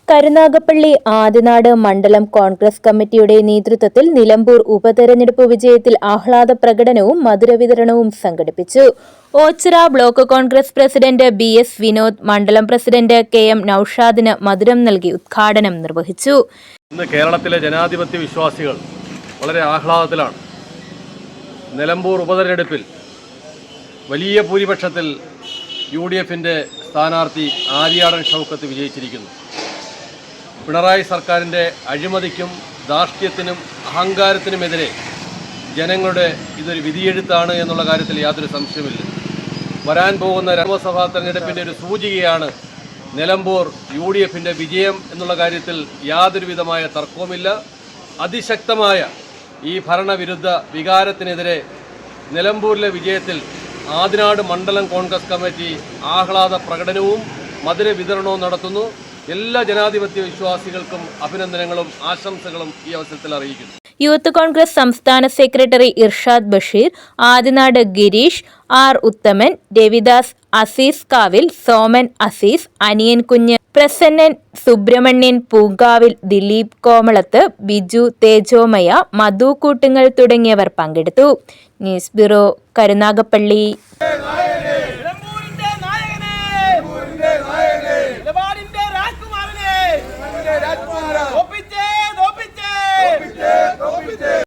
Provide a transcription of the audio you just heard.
കരുനാഗപ്പള്ളി ആദിനാട് മണ്ഡലം കോൺഗ്രസ് കമ്മിറ്റിയുടെ നേതൃത്വത്തിൽ നിലമ്പൂർ ഉപതെരഞ്ഞെടുപ്പ് വിജയത്തിൽ ആഹ്ലാദ പ്രകടനവും മധുരവിതരണവും സംഘടിപ്പിച്ചു. Ochira block Congress president BS Vinod, മണ്ഡലം പ്രസിഡന്റ് KM നൌഷാദിന് മധുരം നൽകി ഉദ്ഘാടനം നിർവഹിച്ചു. ഇന്ന് കേരളത്തിലെ ജനാധിപത്യ വിശ്വാസികൾ വളരെ ആഹ്ലാദത്തിലാണ്. നിലമ്പൂർ ഉപതെരഞ്ഞെടുപ്പിൽ വലിയ ഭൂരിപക്ഷത്തിൽ UDFന്റെ സ്ഥാനാർത്ഥി ആര്യാടൻ ഷൗക്കത്ത് വിജയിച്ചിരിക്കുന്നു. പിണറായി സർക്കാരിൻ്റെ അഴിമതിക്കും ധാർഷ്ട്യത്തിനും അഹങ്കാരത്തിനുമെതിരെ ജനങ്ങളുടെ ഇതൊരു വിധിയെഴുത്താണ് എന്നുള്ള കാര്യത്തിൽ യാതൊരു സംശയമില്ല. വരാൻ പോകുന്ന നിയമസഭാ തെരഞ്ഞെടുപ്പിൻ്റെ ഒരു സൂചികയാണ് നിലമ്പൂർ UDFന്റെ വിജയം എന്നുള്ള കാര്യത്തിൽ യാതൊരുവിധമായ തർക്കവുമില്ല. അതിശക്തമായ ഈ ഭരണവിരുദ്ധ വികാരത്തിനെതിരെ നിലമ്പൂരിലെ വിജയത്തിൽ ആദിനാട് മണ്ഡലം കോൺഗ്രസ് കമ്മിറ്റി ആഹ്ലാദ പ്രകടനവും മധുര വിതരണവും നടത്തുന്നു. എല്ലാ ജനാധിപത്യ വിശ്വാസികൾക്കും അഭിനന്ദനങ്ങളും ആശംസകളും ഈ അവസരത്തിൽ അറിയിക്കുന്നു. യൂത്ത് കോൺഗ്രസ് സംസ്ഥാന സെക്രട്ടറി ഇർഷാദ് ബഷീർ, ആദിനാട് ഗിരീഷ്, R ഉത്തമൻ, രവിദാസ്, അസീസ് കാവിൽ, സോമൻ അസീസ്, അനിയൻ കുഞ്ഞ്, പ്രസന്നൻ, സുബ്രഹ്മണ്യൻ പൂങ്കാവിൽ, ദിലീപ് കോമളത്ത്, ബിജു തേജോമയ, മധു കൂട്ടുങ്ങൽ തുടങ്ങിയവർ പങ്കെടുത്തു. News bureau, Karunagappally.